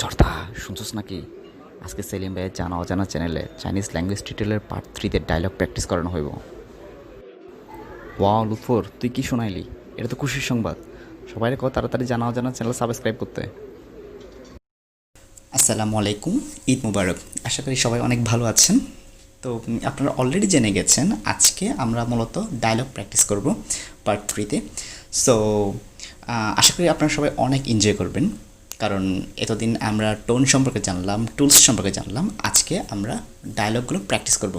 জর্দা শুনছস নাকি? আজকে সেলিম ভাইয়ের জানা অজানা চ্যানেলে চাইনিজ ল্যাঙ্গুয়েজ টিউটোরিয়ালের পার্ট 3 ডায়লগ প্র্যাকটিস করানো হইব। ওয়াও লুৎফর, তুই কি শোনাইলি? এটা তো খুশির সংবাদ। সবাই কো তাড়াতাড়ি জানা অজানা চ্যানেল সাবস্ক্রাইব করতে। আসসালামু আলাইকুম, ঈদ মুবারক। আশা করি সবাই অনেক ভালো আছেন। তো আপনারা অলরেডি জেনে গেছেন আজকে আমরা মূলত ডায়লগ প্র্যাকটিস করব পার্ট 3-তে। সো আশা করি আপনারা সবাই অনেক এনজয় করবেন, কারণ এতদিন আমরা টোন সম্পর্কে জানলাম, টুলস সম্পর্কে জানলাম। আজকে আমরা ডায়লগগুলো প্র্যাকটিস করব।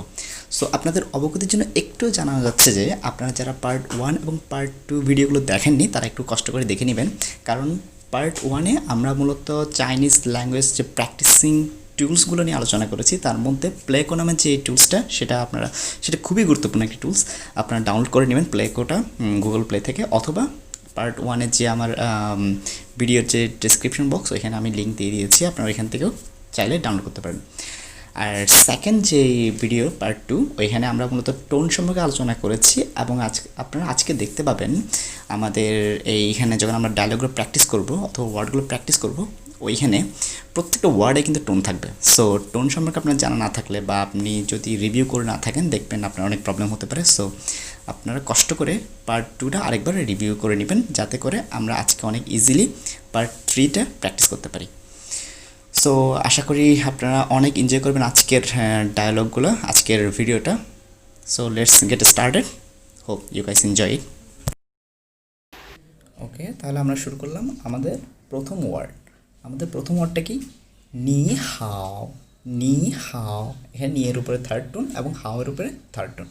সো আপনাদের অবগতির জন্য একটু জানা যাচ্ছে যে আপনারা যারা পার্ট 1 এবং পার্ট 2 ভিডিওগুলো দেখেননি তারা একটু কষ্ট করে দেখে নেবেন, কারণ পার্ট 1-এ আমরা মূলত চাইনিজ ল্যাঙ্গুয়েজ যে প্র্যাকটিসিং টুলসগুলো নিয়ে আলোচনা করেছি। তার মধ্যে প্লেকো নামের যে টুলসটা সেটা খুবই গুরুত্বপূর্ণ একটি টুলস। আপনারা ডাউনলোড করে নেবেন প্লেকোটা গুগল প্লে থেকে, অথবা পার্ট 1-এর যে আমার ভিডিওর যে ডেসক্রিপশন বক্স ওইখানে আমি লিঙ্ক দিয়ে দিয়েছি, আপনারা ওইখান থেকেও চাইলে ডাউনলোড করতে পারেন। আর সেকেন্ড যে ভিডিও পার্ট 2 ওইখানে আমরা মূলত টোন সম্পর্কে আলোচনা করেছি, এবং আপনারা আজকে দেখতে পাবেন আমাদের এইখানে যখন আমরা ডায়লগগুলো প্র্যাকটিস করব অথবা ওয়ার্ডগুলো প্র্যাকটিস করব, ওইখানে প্রত্যেকটা ওয়ার্ডে কিন্তু টোন থাকবে। সো টোন সম্পর্কে আপনার জানা না থাকলে বা আপনি যদি রিভিউ করে না থাকেন, দেখবেন আপনার অনেক প্রবলেম হতে পারে। সো আপনারা কষ্ট করে পার্ট 2টা আরেকবার রিভিউ করে নেবেন, যাতে করে আমরা আজকে অনেক ইজিলি পার্ট 3টা প্র্যাকটিস করতে পারি। সো আশা করি আপনারা অনেক এনজয় করবেন আজকের ডায়লগগুলো, আজকের ভিডিওটা। So let's get started. Hope you guys enjoy it. Okay, তাহলে আমরা শুরু করলাম আমাদের প্রথম ওয়ার্ডটা কি? নি হাও। নি হাও, এখানে নি এর উপরে থার্ড টোন এবং হাও এর উপরে থার্ড টোন।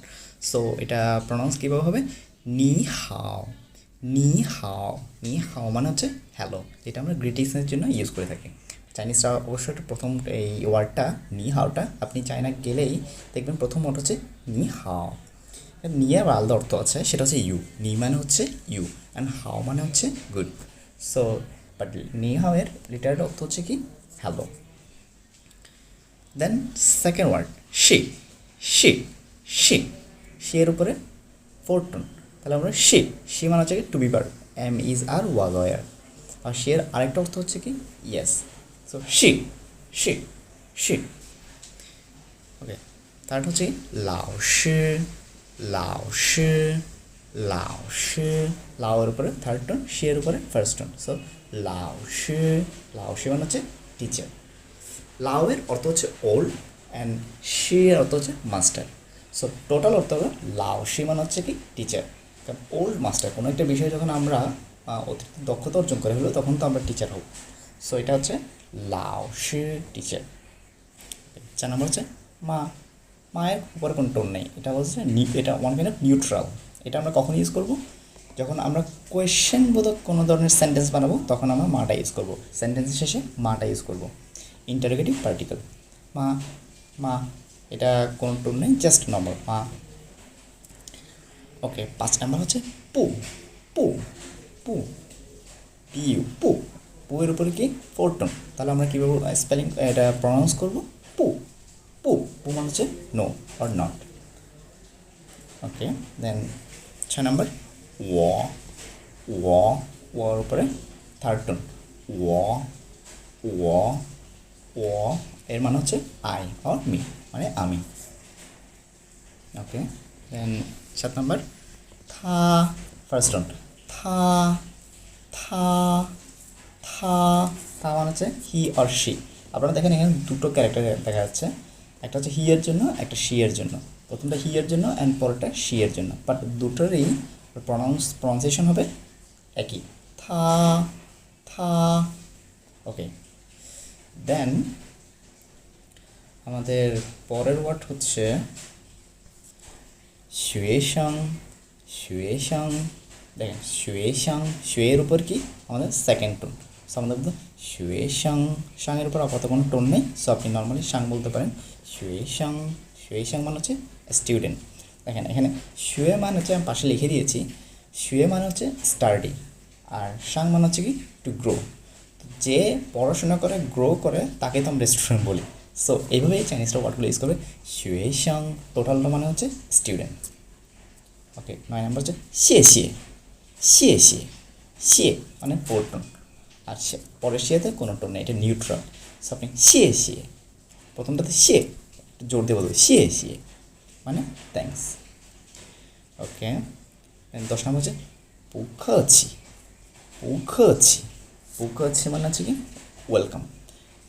সো এটা প্রনাউন্স কীভাবে হবে? নি হাও। নি হাও। নি হাও মানে হচ্ছে হ্যালো, যেটা আমরা গ্রিটিংসের জন্য ইউজ করে থাকি। চাইনিজরা অবশ্যই প্রথম এই ওয়ার্ডটা নি হাওটা আপনি চায়না গেলেই দেখবেন প্রথম ওয়ার্ড হচ্ছে নি হাও। নিয়ে আবার আলাদা অর্থ আছে, সেটা হচ্ছে ইউ। নি মানে হচ্ছে ইউ অ্যান্ড হাও মানে হচ্ছে গুড। সো বাট নি হাও এর লিটারের অর্থ হচ্ছে কি? হ্যালো। দেন সেকেন্ড ওয়ার্ড শি। শি শি শি এর উপরে ফোর্থ টোন, তাহলে আমরা শি। শি মানে হচ্ছে কি to be verb, am is are was were. আর শি এর আরেকটা অর্থ হচ্ছে কি? ইয়েস। সো শি শি শি। ওকে, তারটা হচ্ছে লাও শি। লাও শি লাও শি। লাও এর উপরে থার্ড টোন, শি এর উপরে ফার্স্ট টোন। সো লাও শি। লাও শি মানে হচ্ছে টিচার। লাও এর অর্থ হচ্ছে ওল্ড অ্যান্ড শি এর অর্থ হচ্ছে মাস্টার। সো টোটাল অর্থ হলো লাও শি মানে হচ্ছে কি? টিচার। কারণ ওল্ড মাস্টার, কোনো একটা বিষয়ে যখন আমরা অতিরিক্ত দক্ষতা অর্জন করে হলো তখন তো আমরা টিচার হব। সো এটা হচ্ছে লাও শি টিচার। 4 নম্বর হচ্ছে মা। মায়ের উপরে কোনো টোন নেই, এটা হচ্ছে এটা ওয়ান কাইন্ড অফ নিউট্রাল। এটা আমরা কখন ইউজ করব? যখন আমরা কোয়েশ্চেন বোধক কোনো ধরনের সেন্টেন্স বানাবো তখন আমরা মাটা ইউজ করব। সেন্টেন্সের শেষে মাটা ইউজ করব। Interrogative particle. মা মা, এটা কোনো টোন নেই, জাস্ট নর্মাল মা। ওকে, 5 নাম্বার হচ্ছে পু। পু পু পিউ পু। পু এর উপরে কি? ফোর্থ টোন, তাহলে আমরা কীভাবে স্পেলিং এটা প্রনাউন্স করব? পু পু। পু মানে হচ্ছে no or not. Okay, then 6 number ও। ও ওর উপরে থার্ড টোন, ও ও ও এর মানে হচ্ছে আই অর মি, মানে আমি। ওকে, দেন 7 নাম্বার থা। ফার্স্ট টোন থা থা থা। থা মানে হচ্ছে হি অর শি। আপনারা দেখেন এখানে দুটো ক্যারেক্টার দেখা যাচ্ছে, একটা হচ্ছে হি এর জন্য, একটা শি এর জন্য। প্রথমটা হি এর জন্য অ্যান্ড পরেরটা শি এর জন্য, বাট দুটোরই প্রনাউন্সিয়েশন হবে একই, থা থা। ওকে, দেন আমাদের পরের ওয়ার্ড হচ্ছে শুয়েশাং। শুয়েশাং, দেখেন শুয়েশাং। শুয়ের উপর কি? আমাদের সেকেন্ড টোন। সো আমাদের শুয়েশাং। শাংয়ের উপর আপাতত কোনো টোন নেই, সো আপনি নর্মালি শাং বলতে পারেন। শুয়েশাং। শুয়েশাং মানে হচ্ছে স্টুডেন্ট। দেখেন এখানে শুয়ে মানে হচ্ছে আমি পাশে লিখে দিয়েছি, শুয়ে মানে হচ্ছে স্টাডি, আর শাং মানে হচ্ছে কি? To grow. যে পড়াশোনা করে গ্রো করে তাকে তো আমরা স্টুডেন্ট বলি। সো এইভাবেই চাইনিজরা ওয়ার্ডগুলো ইউজ করবে। শুয়েশাং টোটালটা মানে হচ্ছে স্টুডেন্ট। ওকে, 9 নম্বর হচ্ছে শিয়ে শিয়ে। শিয়ে শিয়ে। শিয়ে মানে ফোর্থ টোন, আর পরের শিয়াতে কোনো টোন নেই, এটা নিউট্রাল। সো আপনি শিয়ে শিয়ে, প্রথমটাতে শিয়ে একটু জোর দিয়ে বলবে শিয়ে শিয়ে মানে থ্যাংকস। ওকে, 10 নম্বর হচ্ছে পুখছি। পুখছি, পুখছি মানে হচ্ছে কি ওয়েলকাম।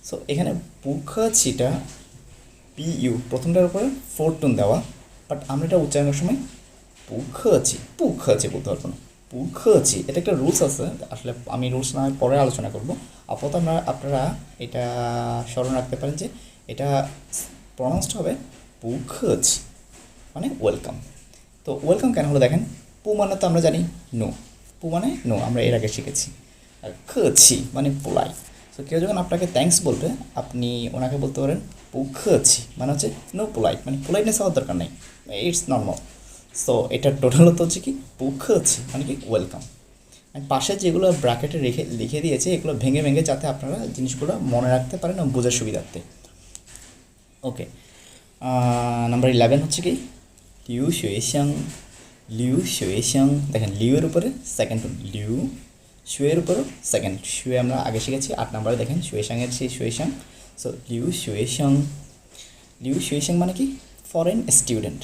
সো এখানে পুখছিটা পিইউ প্রথমটার উপরে 4 টোন দেওয়া, বাট আমরা এটা উচ্চারণের সময় পুখছি পুখছি বলতে পারবো না, পুখছি। এটা একটা রুলস আছে, আসলে আমি রুলস না হয় পরে আলোচনা করব। আপাতত আপনারা এটা স্মরণ রাখতে পারেন যে এটা প্রনাউন্সড হবে পুখছি মানে ওয়েলকাম। তো ওয়েলকাম কেন হলো দেখেন, পু মানে তো আমরা জানি নো, পু মানে নো, আমরা এর আগে শিখেছি। আর খছি মানে পোলাই। সো কেউ যখন আপনাকে থ্যাঙ্কস বলবে, আপনি ওনাকে বলতে পারেন পুখছি মানে হচ্ছে নো পোলাইট, মানে পোলাইটনেস হওয়ার দরকার নেই, ইটস নর্মাল। সো এটার টোটাল হচ্ছে কি পুখছি মানে কি ওয়েলকাম। পাশে যেগুলো ব্র্যাকেটে লিখে দিয়েছে এগুলো ভেঙে ভেঙে যাতে আপনারা জিনিসগুলো মনে রাখতে পারেন এবং বোঝার সুবিধার্থে। ওকে, নাম্বার 11 হচ্ছে কি লিউ শুয়েশাং। লিউ শুয়েশাং, দেখেন লিউ এর উপরে সেকেন্ড টোন, লিউ শুয়ের উপরেও সেকেন্ড, শুয়ে আমরা আগে শিখেছি 8 নাম্বারে, দেখেন শুয়েশাংয়ের সেই শুয়েশাং। সো লিউ শুয়েশাং, লিউ শুয়েশাং মানে কি foreign student,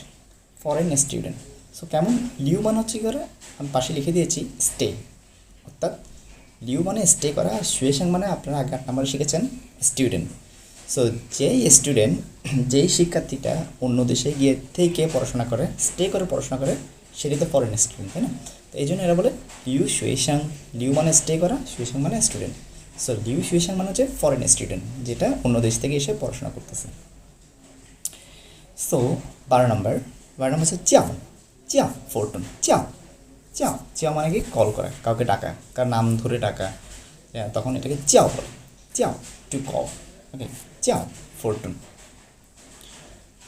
foreign student. So কেমন, লিউ মানে হচ্ছে কি করে আমি পাশে লিখে দিয়েছি স্টে, অর্থাৎ লিউ মানে স্টে করা, আর শুয়েশাং মানে আপনারা আগে 8 নাম্বারে শিখেছেন স্টুডেন্ট। সো যেই স্টুডেন্ট, যেই শিক্ষার্থীটা অন্য দেশে গিয়ে থেকে পড়াশোনা করে, স্টে করে পড়াশোনা করে, সেটাই তো ফরেন স্টুডেন্ট, তাই না? তো এই জন্য এরা বলে লিউ শুয়েশাং, লিউ মানে স্টে করা, শুয়েশাং মানে স্টুডেন্ট। সো লিউ শুয়েশাং মানে হচ্ছে ফরেন স্টুডেন্ট, যেটা অন্য দেশ থেকে এসে পড়াশোনা করতেছে। সো 12 নম্বর হচ্ছে চাও। চাও ফোরটন, চাও চাও, চাও মানে কি কল করা, কাউকে ডাকা, কার নাম ধরে ডাকা, তখন এটাকে চাও বলে, চাও টু কল। ওকে, চাও ফোরটন।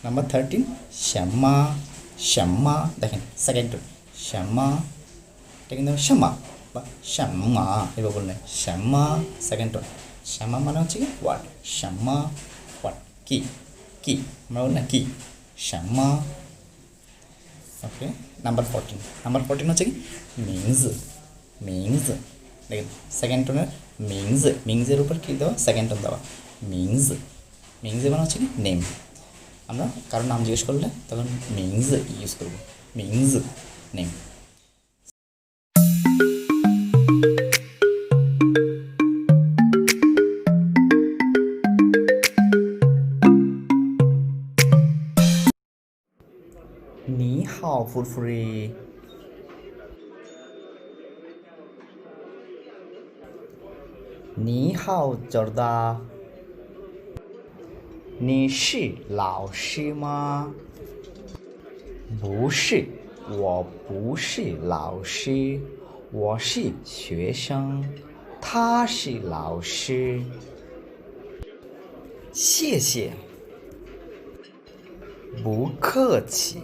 নাম্বার 13 শ্যামা। শ্যামা, দেখেন সেকেন্ড টোন শ্যামা, এটা কিন্তু শ্যামা বা শ্যামা এবার বললেন শ্যামা, সেকেন্ড টোন। শ্যামা মানে হচ্ছে কি হোয়াট, শ্যামা হোয়াট কি, কি আমরা বলি না কি, শ্যামা। ওকে, নাম্বার 14, নাম্বার 14 হচ্ছে কি মিংস। মিংস, দেখেন সেকেন্ড টোনের মিংস, মিংসের উপর কী দেওয়া সেকেন্ড টোন দেওয়া, মিংস। মিংস মানে হচ্ছে কি নেম, আমরা কারোর নাম জিজ্ঞেস করলে তখন মিংস ইউজ করবো, মিংস নেম। নি হাও ফুরফুরি। নি হাও জর্দা। 你是老师吗？不是，我不是老师，我是学生，他是老师。谢谢，不客气。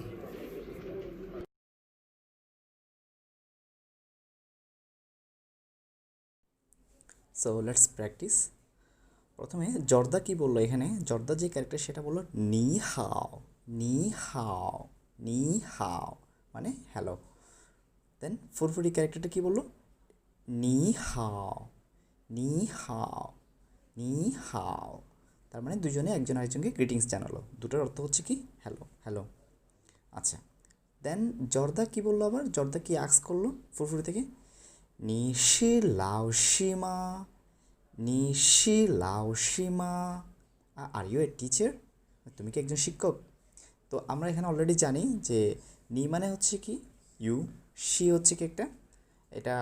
সো লেটস প্র্যাকটিস। প্রথমে জর্দা কি বললো, এখানে জর্দা যে ক্যারেক্টার সেটা বললো নি হাও, নি হাও, নি হাও মানে হ্যালো। দেন ফুরফুরি ক্যারেক্টারটা কি বললো নি হাও, নি হাও, নি হাও, তার মানে দুজনে একজন আরেকজনকে গ্রিটিংস জানালো, দুটোর অর্থ হচ্ছে কি হ্যালো, হ্যালো। আচ্ছা, দেন জর্দা কি বললো, আবার জর্দা কি আক্স করলো ফুরফুরি থেকে, নি শি লাও শিমা, নি শি লাও শিমা, আর ইউ এ টিচার, তুমি কি একজন শিক্ষক? তো আমরা এখানে অলরেডি জানি যে নি মানে হচ্ছে কি ইউ, শি হচ্ছে কি একটা, এটা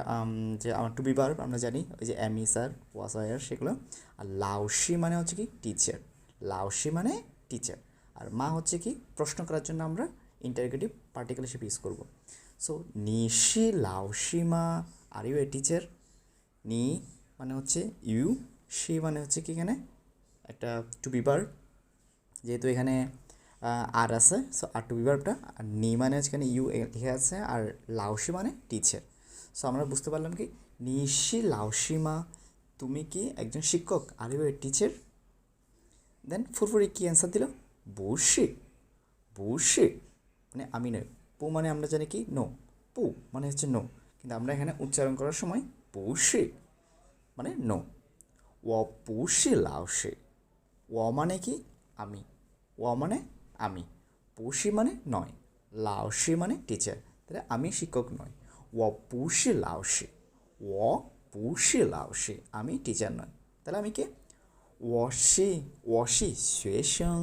যে আমার টু বি ভার্ব আমরা জানি, ওই যে এম ই স্যার ওয়াস ওয়ার সেগুলো। আর লাউশি মানে হচ্ছে কি টিচার, লাউশি মানে টিচার। আর মা হচ্ছে কি প্রশ্ন করার জন্য আমরা ইন্টারগেটিভ পার্টিকেল হিসেবে ইউজ করবো। সো নিশি লাউশি মা, আর ইউ এ টিচার। নি মানে হচ্ছে ইউ, শি মানে হচ্ছে কি এখানে একটা টু বি ভার্ব, যেহেতু এখানে আর আছে, সো আর টু বি ভার্বটা, আর নি মানে হচ্ছে এখানে ইউ লিখে আছে, আর লাউশি মানে টিচার। সো আমরা বুঝতে পারলাম কি নিশি লাউশিমা, তুমি কি একজন শিক্ষক, আর ইউ এ টিচার। দেন ফুরফুরি কি অ্যান্সার দিল বসে, বসে মানে আমি নয়, পু মানে আমরা জানি কি নো, পু মানে হচ্ছে নো, কিন্তু আমরা এখানে উচ্চারণ করার সময় বসে, মানে নো। 我不是老师 ও মানে কি আমি, ও মানে আমি, পুষি মানে নয়, লাওশি মানে টিচার, তাহলে আমি শিক্ষক নয়। ও পুষি লাওশি, ও পুষি লাওশি, আমি টিচার নয়, তাহলে আমি কে? ওয়াশি শুয়েশং,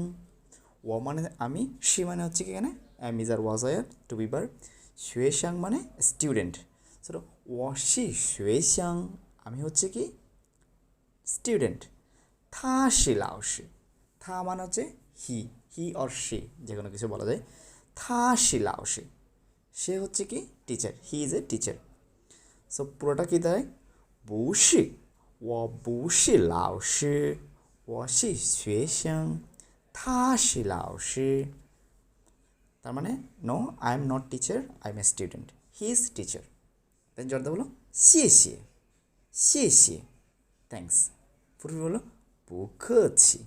ও মানে আমি, সি মানে হচ্ছে কি এখানে এম ইজ আর ওয়াজ আয়ার টু বি বার, শুয়েশাং মানে স্টুডেন্ট, সো ওয়াশি শুয়েশাং, আমি হচ্ছে কি স্টুডেন্ট। থা শি লাওশি, থা মানে হচ্ছে হি, হি অর সি যে কোনো কিছু বলা যায়। থা শি লাওশি, সে হচ্ছে কি teacher, he is a teacher. So পুরোটা কি দাঁড়ায়? বুশি, ও বুশি লাওশি, ও শি শুয়েশাং, থা শি লাওশি। তার মানে no, I am not teacher, I am a student, he is teacher. Then জর্দা বলো শিয়ে, শিয়ে, থ্যাংকস। পুরো বলো বুখছি,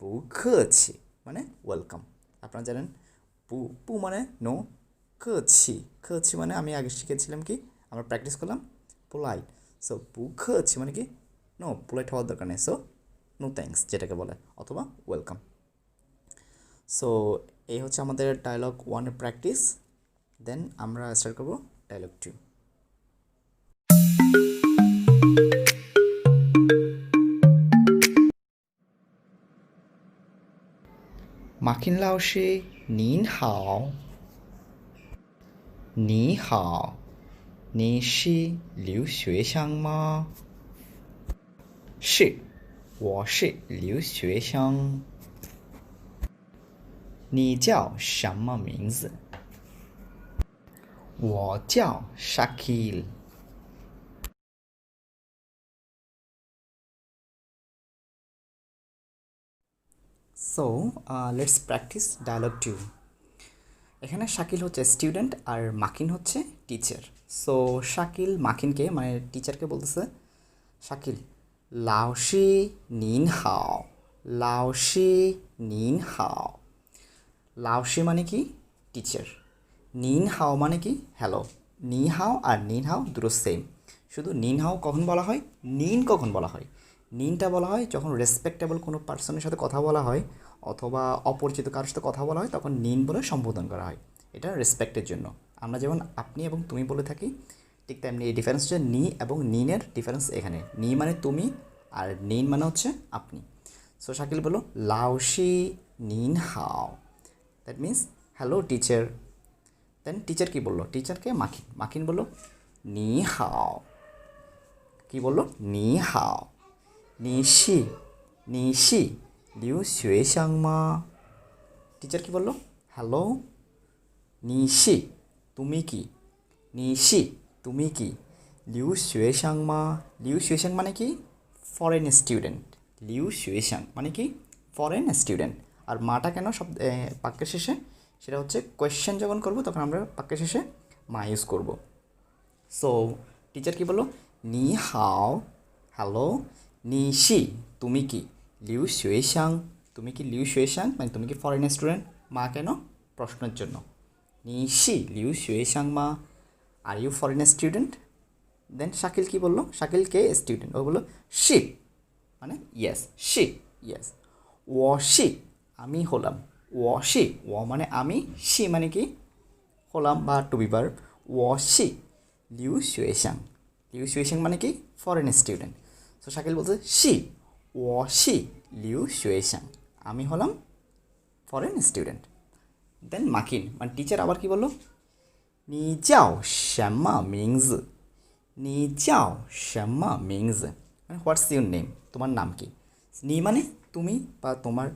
বুখছি মানে ওয়েলকাম। আপনারা জানেন পু, পু মানে নো, খছি, খছি মানে আমি আগে শিখেছিলাম কি, আমরা প্র্যাকটিস করলাম পোলাইট। সো বুখছি মানে কি নো, পোলাইট হওয়ার দরকার নেই, সো নো থ্যাংকস যেটাকে বলে, অথবা ওয়েলকাম। সো এই হচ্ছে আমাদের ডায়লগ 1-এর প্র্যাকটিস। দেন আমরা স্টার্ট করবো ডায়লগ 2। মাকিন লাওশি নিন হাও, 你好，你是留学生吗？是，我是留学生。你叫什么名字？我叫 Shakil。So, let's practice dialogue 2. এখানে শাকিল হচ্ছে স্টুডেন্ট আর মাকিন হচ্ছে টিচার। সো শাকিল মাকিনকে মানে টিচারকে বলতেছে, শাকিল লাওশি নিন হাও, লাওশি নিন হাও। লাওশি মানে কি টিচার, নিন হাও মানে কি হ্যালো। নি হাও আর নিন হাও দুটো সেম, শুধু নিন হাও কখন বলা হয়, নিন কখন বলা হয়, নিনটা বলা হয় যখন রেসপেক্টেবল কোনো পার্সনের সাথে কথা বলা হয় অথবা অপরিচিত কারোর সাথে কথা বলা হয়, তখন নিন বলে সম্বোধন করা হয়, এটা রেসপেক্টের জন্য। আমরা যেমন আপনি এবং তুমি বলে থাকি, ঠিক তেমনি এই ডিফারেন্স হচ্ছে নি এবং নিনের ডিফারেন্স এখানে। নি মানে তুমি আর নিন মানে হচ্ছে আপনি। সো শাকিল বলো লাওশি নিন হাও, that means hello teacher. Then teacher কী বললো, টিচারকে মাকিন, মাকিন বললো নি হাও, কী বললো নি হাও। নিশি, নিশি লিউ শুয়েশাং মা, টিচার কী বললো হ্যালো। নিশি তুমি কি, নিশি তুমি কি লিউ শুয়েশাং মা, লিউ শুয়েশাং মানে কি ফরেন স্টুডেন্ট, লিউ শুয়েশাং মানে কি ফরেন স্টুডেন্ট। আর মাটা কেন সব বাক্যের শেষে, সেটা হচ্ছে কোয়েশ্চেন যখন করবো তখন আমরা বাক্যের শেষে মা ইউজ করবো। সো টিচার কী বললো নি হাও, হ্যালো। নিশি তুমি কি, লিউ শুয়েশাং তুমি কি লিউ শুয়েশাং মানে তুমি কি ফরেন স্টুডেন্ট, মা কেন প্রশ্নের জন্য। নিশি লিউ শুয়েশাং মা, আর ইউ ফরেন স্টুডেন্ট। দেন শাকিল কী বললো, শাকিল কে স্টুডেন্ট, ও বললো শি মানে ইয়েস, শি ইয়েস। ওয়াশি আমি হলাম, ওয়াশি ও মানে আমি, শি মানে কি হলাম বা টু বি ভার্ব। ওয়াশি লিউ শুয়েশাং, লিউ শুয়েশাং মানে কি ফরেন স্টুডেন্ট। সো শাকিল বলছে শি, ওয়াশি লিউ শুয়েশাং, আমি হলাম ফরেন স্টুডেন্ট। দেন মাকিন মানে টিচার আবার কি বললো, নি যাও শ্যামা মিংজ, নি যাও শ্যামা মিংজ মানে হোয়াটস ইউর নেম, তোমার নাম কি। নি মানে তুমি বা তোমার,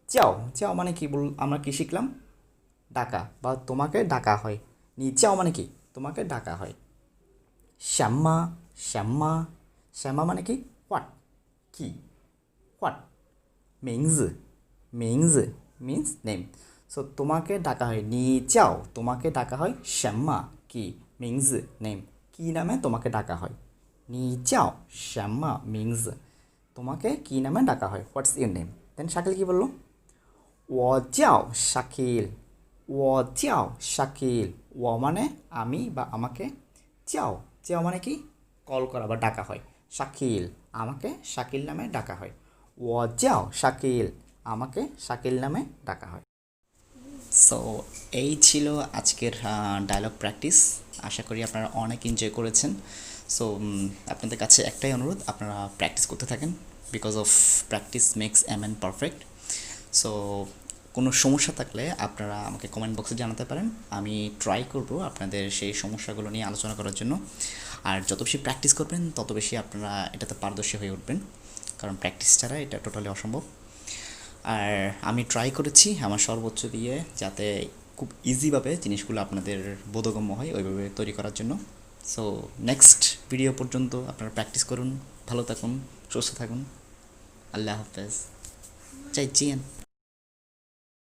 যাও, যাও মানে কি বল, আমরা কি শিখলাম ডাকা বা তোমাকে ডাকা হয়। নি যাও মানে কি তোমাকে ডাকা হয়। শ্যামা, শ্যামা, শ্যামা মানে কি হোয়াট, কি হোয়াট। মিংজ, মিংজ মিন্স নেম। সো তোমাকে ডাকা হয় নি যাও, তোমাকে ডাকা হয় শ্যামা কি মিংজ নেম, কি নামে তোমাকে ডাকা হয়। নি যাও শ্যামা মিংজ, তোমাকে কি নামে ডাকা হয়, হোয়াটস ইউর নেম। দেন শাকিল কী বললো, ও যাও শাকিল, ও যাও শাকিল, ও মানে আমি বা আমাকে, যাও, যাও মানে কি কল করা বা ডাকা হয়, শাকিল, আমাকে শাকিল নামে ডাকা হয়। ও যাও শাকিল, আমাকে শাকিল নামে ডাকা হয়। সো এই ছিল আজকের ডায়লগ প্র্যাকটিস। আশা করি আপনারা অনেক এনজয় করেছেন। সো আপনাদের কাছে একটাই অনুরোধ, আপনারা প্র্যাকটিস করতে থাকেন, because of practice makes a man perfect. So কোনো সমস্যা থাকলে আপনারা আমাকে কমেন্ট বক্সে জানাতে পারেন, আমি ট্রাই করব আপনাদের সেই সমস্যাগুলো নিয়ে আলোচনা করার জন্য। আর যত বেশি প্র্যাকটিস করবেন তত বেশি আপনারা এটাতে পারদর্শী হয়ে উঠবেন, কারণ প্র্যাকটিস ছাড়া এটা টোটালি অসম্ভব। আর আমি ট্রাই করেছি আমার সর্বোচ্চ দিয়ে, যাতে খুব ইজিভাবে জিনিসগুলো আপনাদের বোধগম্য হয় ওইভাবে তৈরি করার জন্য। সো নেক্সট ভিডিও পর্যন্ত আপনারা প্র্যাকটিস করুন, ভালো থাকুন, সুস্থ থাকুন। আল্লাহ হাফেজ। চাই চিয়েন।